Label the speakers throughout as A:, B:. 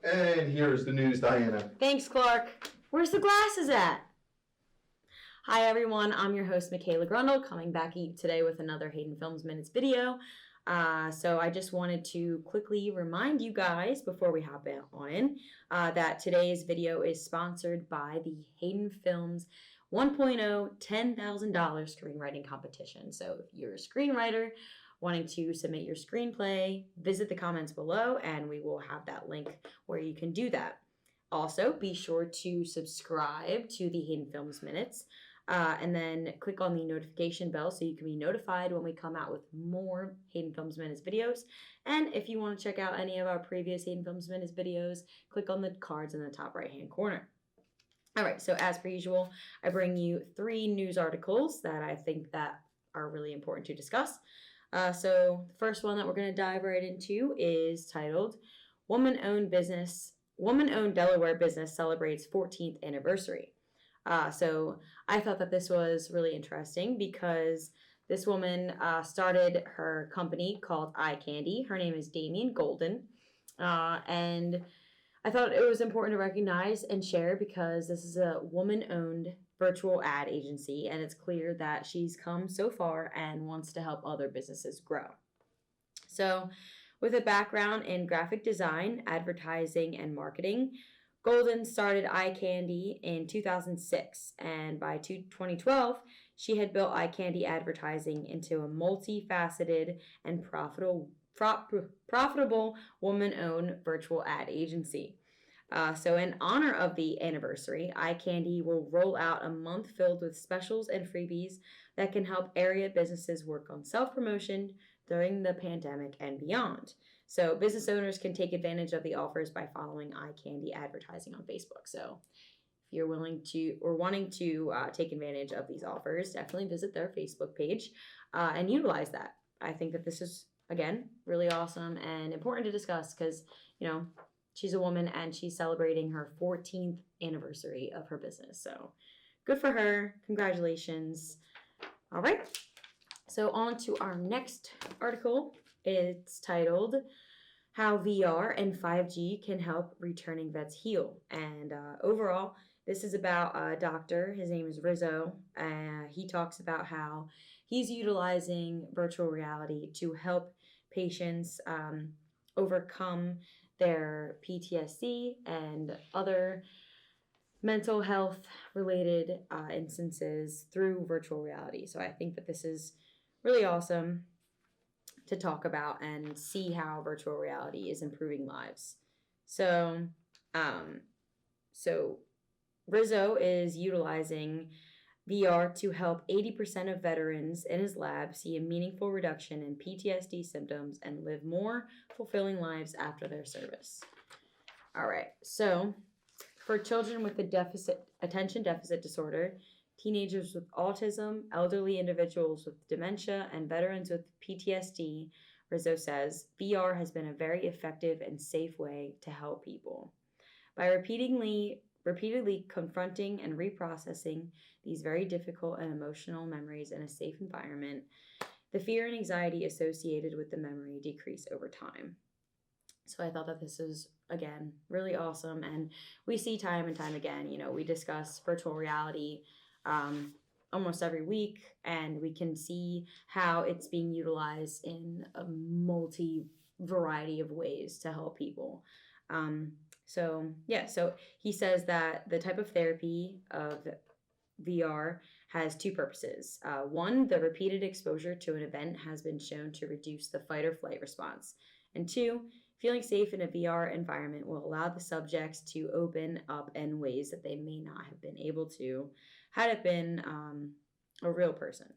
A: And here's the news, Diana.
B: Thanks, Clark. Where's the glasses at? Hi, everyone. I'm your host, McKayla Grundahl, coming back today with another Haydenfilms Minutes video. So I just wanted to quickly remind you guys before we hop on in that today's video is sponsored by the Haydenfilms 1.0 $10,000 screenwriting competition. So if you're a screenwriter wanting to submit your screenplay, visit the comments below and we will have that link where you can do that. Also, be sure to subscribe to the Haydenfilms Minutes and then click on the notification bell so you can be notified when we come out with more Haydenfilms Minutes videos. And if you want to check out any of our previous Haydenfilms Minutes videos, click on the cards in the top right-hand corner. All right, so as per usual, I bring you 3 news articles that I think that are really important to discuss. So the first one that we're going to dive right into is titled WomanOwned Delaware Business Celebrates 14th Anniversary. So I thought that this was really interesting because this woman started her company called Eye Candy. Her name is Damian Golden. And I thought it was important to recognize and share because this is a woman-owned virtual ad agency, and it's clear that she's come so far and wants to help other businesses grow. So with a background in graphic design, advertising, and marketing, Golden started Eye Candy in 2006, and by 2012, she had built Eye Candy advertising into a multifaceted and profitable woman-owned virtual ad agency. So in honor of the anniversary, Eye Candy will roll out a month filled with specials and freebies that can help area businesses work on self-promotion during the pandemic and beyond. So business owners can take advantage of the offers by following Eye Candy advertising on Facebook. So if you're willing to or wanting to take advantage of these offers, definitely visit their Facebook page and utilize that. I think that this is, again, really awesome and important to discuss because, she's a woman and she's celebrating her 14th anniversary of her business. So good for her. Congratulations. All right. So on to our next article. It's titled How VR and 5G Can Help Returning Vets Heal. And overall, this is about a doctor. His name is Rizzo. He talks about how he's utilizing virtual reality to help patients overcome their PTSD and other mental health related instances through virtual reality. So I think that this is really awesome to talk about and see how virtual reality is improving lives. So Rizzo is utilizing VR to help 80% of veterans in his lab see a meaningful reduction in PTSD symptoms and live more fulfilling lives after their service. All right, so for children with attention deficit disorder, teenagers with autism, elderly individuals with dementia, and veterans with PTSD, Rizzo says, VR has been a very effective and safe way to help people. By repeatedly confronting and reprocessing these very difficult and emotional memories in a safe environment, the fear and anxiety associated with the memory decrease over time. So I thought that this is, again, really awesome. And we see time and time again, we discuss virtual reality almost every week, and we can see how it's being utilized in a variety of ways to help people. So he says that the type of therapy of VR has 2 purposes. One, the repeated exposure to an event has been shown to reduce the fight or flight response. And 2, feeling safe in a VR environment will allow the subjects to open up in ways that they may not have been able to had it been a real person.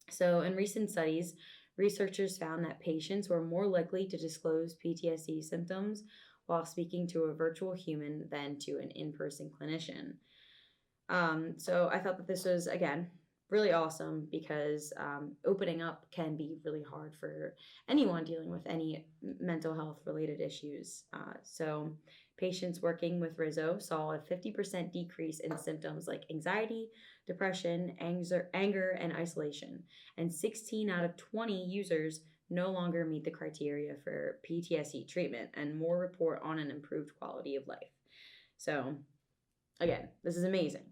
B: So in recent studies, researchers found that patients were more likely to disclose PTSD symptoms while speaking to a virtual human than to an in-person clinician. So I thought that this was, again, really awesome because opening up can be really hard for anyone dealing with any mental health related issues. So patients working with Rizzo saw a 50% decrease in symptoms like anxiety, depression, anger, and isolation. And 16 out of 20 users no longer meet the criteria for PTSD treatment, and more report on an improved quality of life. So, again, this is amazing.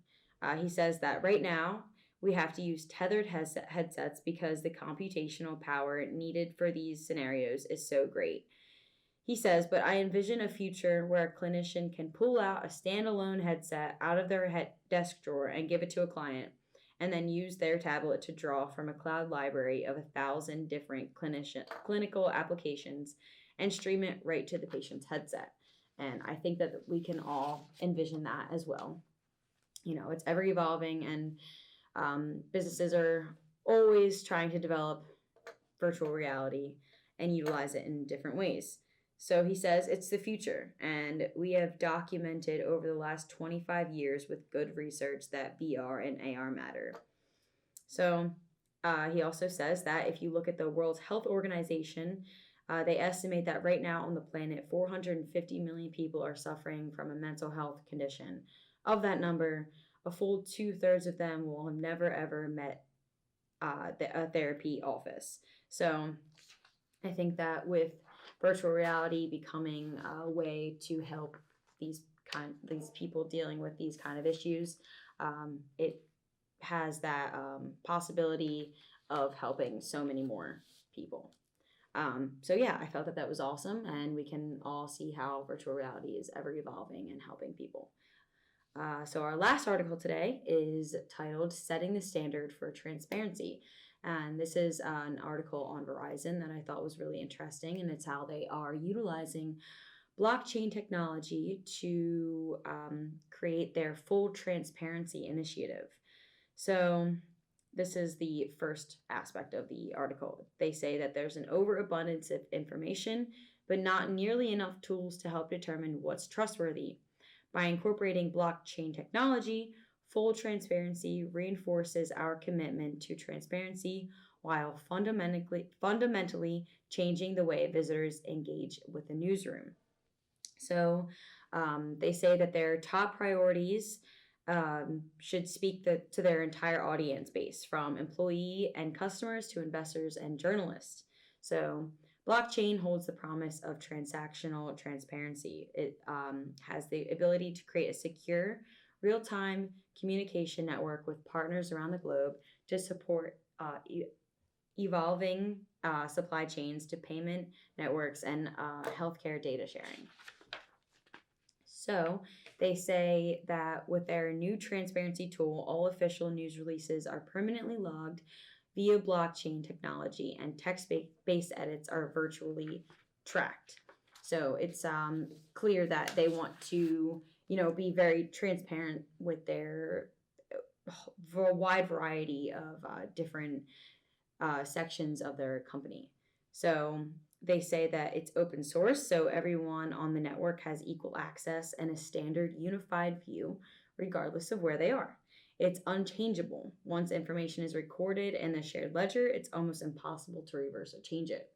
B: He says that right now we have to use tethered headsets because the computational power needed for these scenarios is so great. He says, but I envision a future where a clinician can pull out a standalone headset out of their desk drawer and give it to a client, and then use their tablet to draw from a cloud library of 1,000 different clinical applications and stream it right to the patient's headset. And I think that we can all envision that as well. You know, it's ever evolving, and businesses are always trying to develop virtual reality and utilize it in different ways. So he says it's the future, and we have documented over the last 25 years with good research that VR and AR matter. So he also says that if you look at the World Health Organization, they estimate that right now on the planet, 450 million people are suffering from a mental health condition. Of that number, a full 2/3 of them will have never ever met a therapy office. So I think that with virtual reality becoming a way to help these people dealing with these kind of issues, it has that possibility of helping so many more people. So yeah, I felt that that was awesome, and we can all see how virtual reality is ever evolving and helping people. So our last article today is titled Setting the Standard for Transparency. And this is an article on Verizon that I thought was really interesting, and it's how they are utilizing blockchain technology to create their full transparency initiative. So this is the first aspect of the article. They say that there's an overabundance of information, but not nearly enough tools to help determine what's trustworthy. By incorporating blockchain technology, full transparency reinforces our commitment to transparency while fundamentally changing the way visitors engage with the newsroom. So they say that their top priorities should speak to their entire audience base, from employee and customers to investors and journalists. So blockchain holds the promise of transactional transparency. It has the ability to create a secure, real-time communication network with partners around the globe to support evolving supply chains to payment networks and healthcare data sharing. So they say that with their new transparency tool, all official news releases are permanently logged via blockchain technology, and text-based edits are virtually tracked. So it's clear that they want to, be very transparent with their wide variety of different sections of their company. So they say that it's open source, so everyone on the network has equal access and a standard unified view, regardless of where they are. It's unchangeable. Once information is recorded in the shared ledger, it's almost impossible to reverse or change it.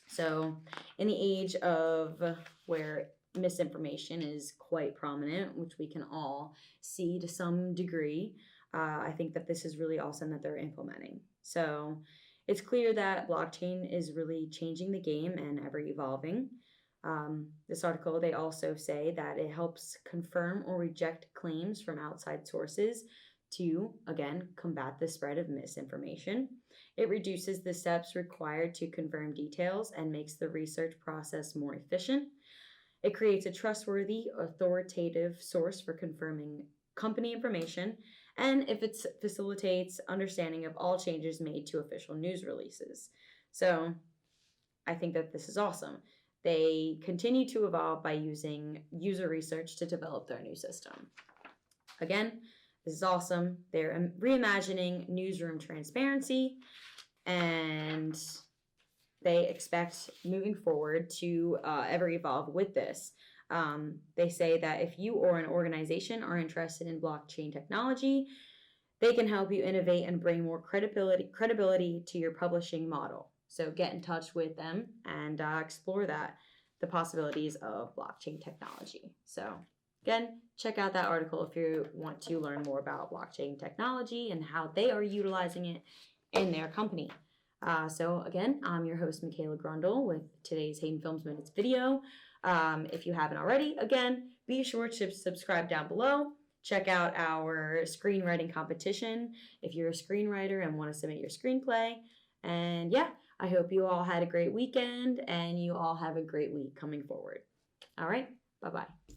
B: So in the age of where misinformation is quite prominent, which we can all see to some degree, I think that this is really awesome that they're implementing. So it's clear that blockchain is really changing the game and ever evolving. This article, they also say that it helps confirm or reject claims from outside sources to, again, combat the spread of misinformation. It reduces the steps required to confirm details and makes the research process more efficient. It creates a trustworthy, authoritative source for confirming company information, and if it facilitates understanding of all changes made to official news releases. So I think that this is awesome. They continue to evolve by using user research to develop their new system. Again, this is awesome. They're reimagining newsroom transparency, and they expect moving forward to ever evolve with this. They say that if you or an organization are interested in blockchain technology, they can help you innovate and bring more credibility to your publishing model. So get in touch with them and explore the possibilities of blockchain technology. So again, check out that article if you want to learn more about blockchain technology and how they are utilizing it in their company. So again, I'm your host, McKayla Grundahl, with today's Haydenfilms Minutes video. If you haven't already, again, be sure to subscribe down below. Check out our screenwriting competition if you're a screenwriter and want to submit your screenplay. And yeah, I hope you all had a great weekend and you all have a great week coming forward. All right, bye-bye.